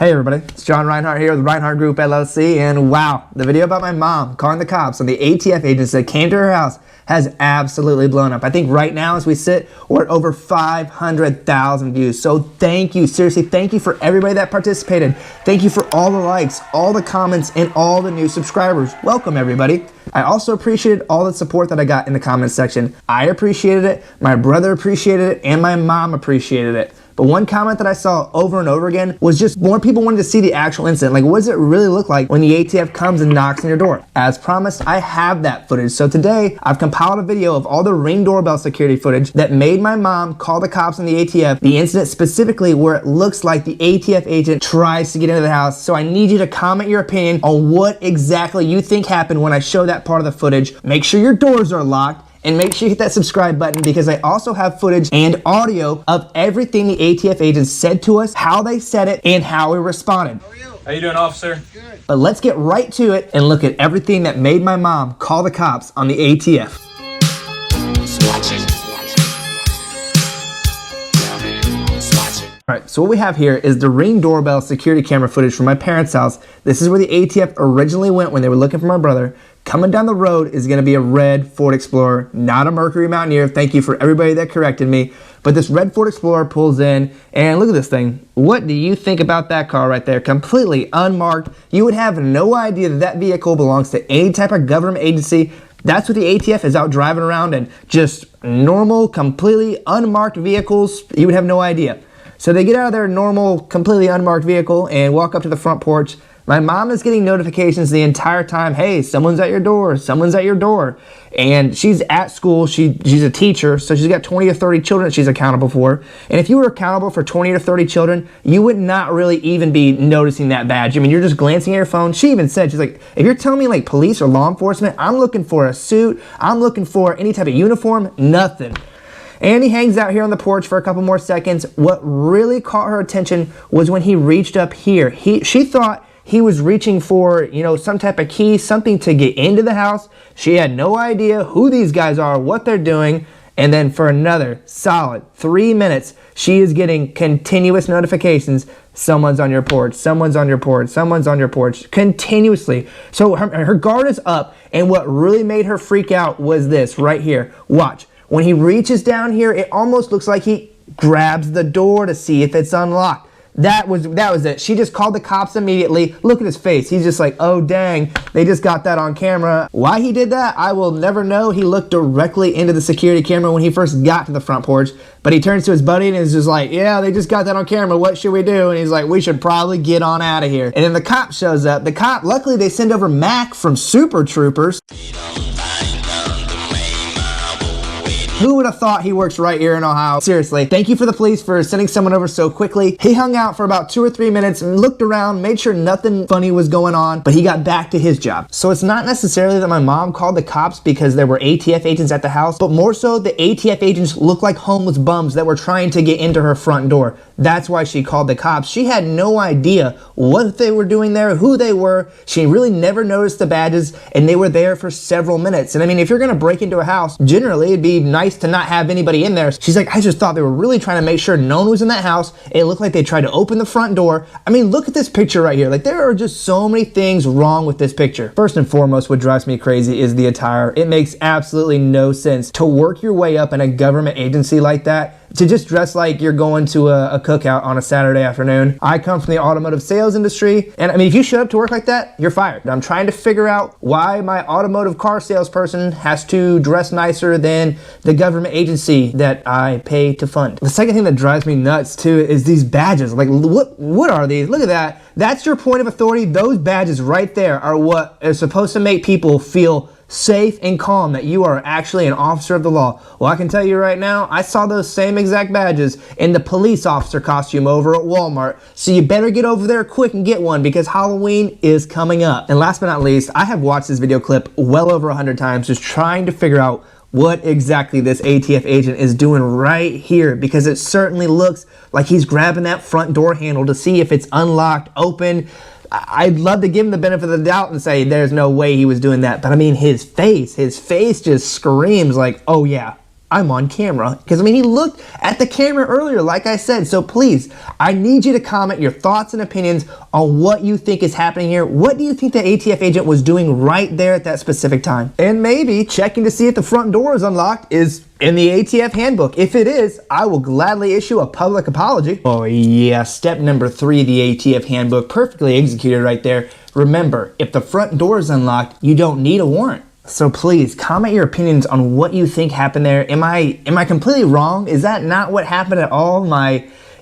Hey everybody, it's John Reinhardt here with Reinhardt Group LLC, and wow, the video about my mom calling the cops on the ATF agents that came to her house has absolutely blown up. I think right now as we sit, we're at over 500,000 views. So thank you, seriously, thank you for everybody that participated. Thank you for all the likes, all the comments, and all the new subscribers. Welcome everybody. I also appreciated all the support that I got in the comments section. I appreciated it, my brother appreciated it, and my mom appreciated it. But one comment that I saw over and over again was just more people wanted to see the actual incident. Like, what does it really look like when the ATF comes and knocks on your door? As promised, I have that footage. So today, I've compiled a video of all the Ring doorbell security footage that made my mom call the cops on the ATF, the incident specifically where it looks like the ATF agent tries to get into the house. So I need you to comment your opinion on what exactly you think happened when I show that part of the footage. Make sure your doors are locked. And make sure you hit that subscribe button because I also have footage and audio of everything the ATF agents said to us, how they said it, and how we responded. How you doing, officer? Good. But let's get right to it and look at everything that made my mom call the cops on the ATF. All right, so what we have here is the Ring doorbell security camera footage from my parents' house. This is where the ATF originally went when they were looking for my brother. Coming down the road is gonna be a red Ford Explorer, not a Mercury Mountaineer. Thank you for everybody that corrected me. But this red Ford Explorer pulls in, and look at this thing. What do you think about that car right there? Completely unmarked. You would have no idea that that vehicle belongs to any type of government agency. That's what the ATF is out driving around in, just normal, completely unmarked vehicles. You would have no idea. So they get out of their normal, completely unmarked vehicle and walk up to the front porch. My mom is getting notifications the entire time, hey, someone's at your door, someone's at your door. And she's at school, she's a teacher, so she's got 20 or 30 children that she's accountable for. And if you were accountable for 20 or 30 children, you would not really even be noticing that badge. I mean, you're just glancing at your phone. She even said, she's like, if you're telling me like police or law enforcement, I'm looking for a suit, I'm looking for any type of uniform, nothing. And he hangs out here on the porch for a couple more seconds. What really caught her attention was when he reached up here. She thought he was reaching for, you know, some type of key, something to get into the house. She had no idea who these guys are, what they're doing. And then for another solid 3 minutes, she is getting continuous notifications. Someone's on your porch, someone's on your porch, someone's on your porch, continuously. So her guard is up. And what really made her freak out was this right here. Watch. When he reaches down here, it almost looks like he grabs the door to see if it's unlocked. That was it. She just called the cops immediately. Look at his face. He's just like, oh dang, they just got that on camera. Why he did that, I will never know. He looked directly into the security camera when he first got to the front porch, but he turns to his buddy and is just like, yeah, they just got that on camera. What should we do? And he's like, we should probably get on out of here. And then the cop shows up. The cop, luckily they send over Mac from Super Troopers. Who would have thought he works right here in Ohio? Seriously, thank you for the police for sending someone over so quickly. He hung out for about 2 or 3 minutes and looked around, made sure nothing funny was going on, but he got back to his job. So it's not necessarily that my mom called the cops because there were ATF agents at the house, but more so the ATF agents looked like homeless bums that were trying to get into her front door. That's why she called the cops. She had no idea what they were doing there, who they were. She really never noticed the badges, and they were there for several minutes. And I mean, if you're gonna break into a house, generally it'd be nice to not have anybody in there. She's like, I just thought they were really trying to make sure no one was in that house. It looked like they tried to open the front door. I mean, look at this picture right here. Like, there are just so many things wrong with this picture. First and foremost, what drives me crazy is the attire. It makes absolutely no sense to work your way up in a government agency like that, to just dress like you're going to a cookout on a Saturday afternoon. I come from the automotive sales industry, and I mean, if you show up to work like that, you're fired. I'm trying to figure out why my automotive car salesperson has to dress nicer than the government agency that I pay to fund. The second thing that drives me nuts too is these badges. Like, what are these? Look at that. That's your point of authority. Those badges right there are what is supposed to make people feel safe and calm that you are actually an officer of the law. Well, I can tell you right now, I saw those same exact badges in the police officer costume over at Walmart. So you better get over there quick and get one because Halloween is coming up. And last but not least, I have watched this video clip well over 100 times just trying to figure out what exactly this ATF agent is doing right here, because it certainly looks like he's grabbing that front door handle to see if it's unlocked, open. I'd love to give him the benefit of the doubt and say there's no way he was doing that. But I mean, his face just screams like, oh yeah, I'm on camera. Because, I mean, he looked at the camera earlier, like I said. So please, I need you to comment your thoughts and opinions on what you think is happening here. What do you think the ATF agent was doing right there at that specific time? And maybe checking to see if the front door is unlocked is in the ATF handbook. If it is, I will gladly issue a public apology. Oh yeah, step number 3 of the ATF handbook, perfectly executed right there. Remember, if the front door is unlocked, you don't need a warrant. So please, comment your opinions on what you think happened there. Am I completely wrong? Is that not what happened at all?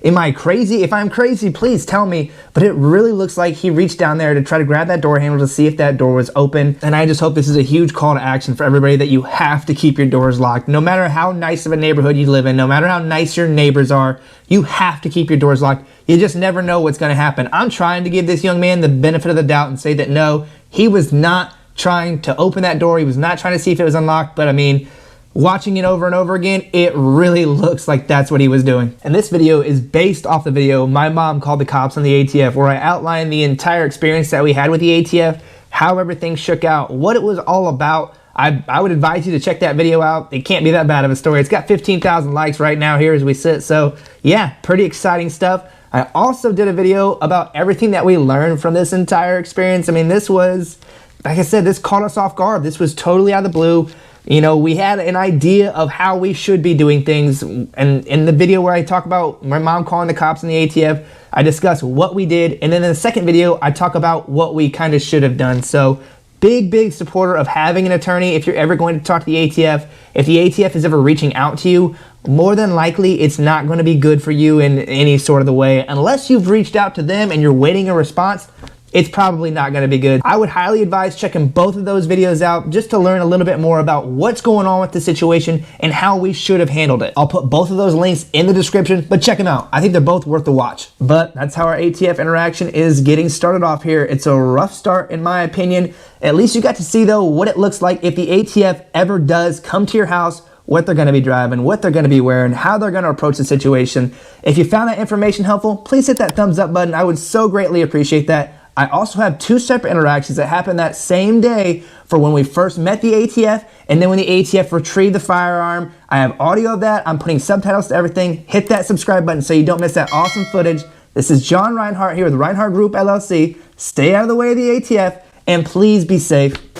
Am I crazy? If I'm crazy, please tell me. But it really looks like he reached down there to try to grab that door handle to see if that door was open. And I just hope this is a huge call to action for everybody that you have to keep your doors locked. No matter how nice of a neighborhood you live in, no matter how nice your neighbors are, you have to keep your doors locked. You just never know what's gonna happen. I'm trying to give this young man the benefit of the doubt and say that no, he was not trying to open that door. He was not trying to see if it was unlocked, but I mean, watching it over and over again, it really looks like that's what he was doing. And this video is based off the video my mom called the cops on the ATF, where I outlined the entire experience that we had with the ATF, how everything shook out, what it was all about. I would advise you to check that video out. It can't be that bad of a story. It's got 15,000 likes right now here as we sit. So yeah, pretty exciting stuff. I also did a video about everything that we learned from this entire experience. I mean, this was, like I said, this caught us off guard. This was totally out of the blue. You know, we had an idea of how we should be doing things. And in the video where I talk about my mom calling the cops on the ATF, I discuss what we did. And then in the second video, I talk about what we kind of should have done. So big supporter of having an attorney. If you're ever going to talk to the ATF, if the ATF is ever reaching out to you, more than likely it's not going to be good for you in any sort of the way. Unless you've reached out to them and you're waiting a response, it's probably not going to be good. I would highly advise checking both of those videos out just to learn a little bit more about what's going on with the situation and how we should have handled it. I'll put both of those links in the description, but check them out. I think they're both worth the watch. But that's how our ATF interaction is getting started off here. It's a rough start in my opinion. At least you got to see though what it looks like if the ATF ever does come to your house, what they're going to be driving, what they're going to be wearing, how they're going to approach the situation. If you found that information helpful, please hit that thumbs up button. I would so greatly appreciate that. I also have 2 separate interactions that happened that same day for when we first met the ATF and then when the ATF retrieved the firearm. I have audio of that. I'm putting subtitles to everything. Hit that subscribe button so you don't miss that awesome footage. This is John Reinhardt here with Reinhardt Group LLC. Stay out of the way of the ATF and please be safe.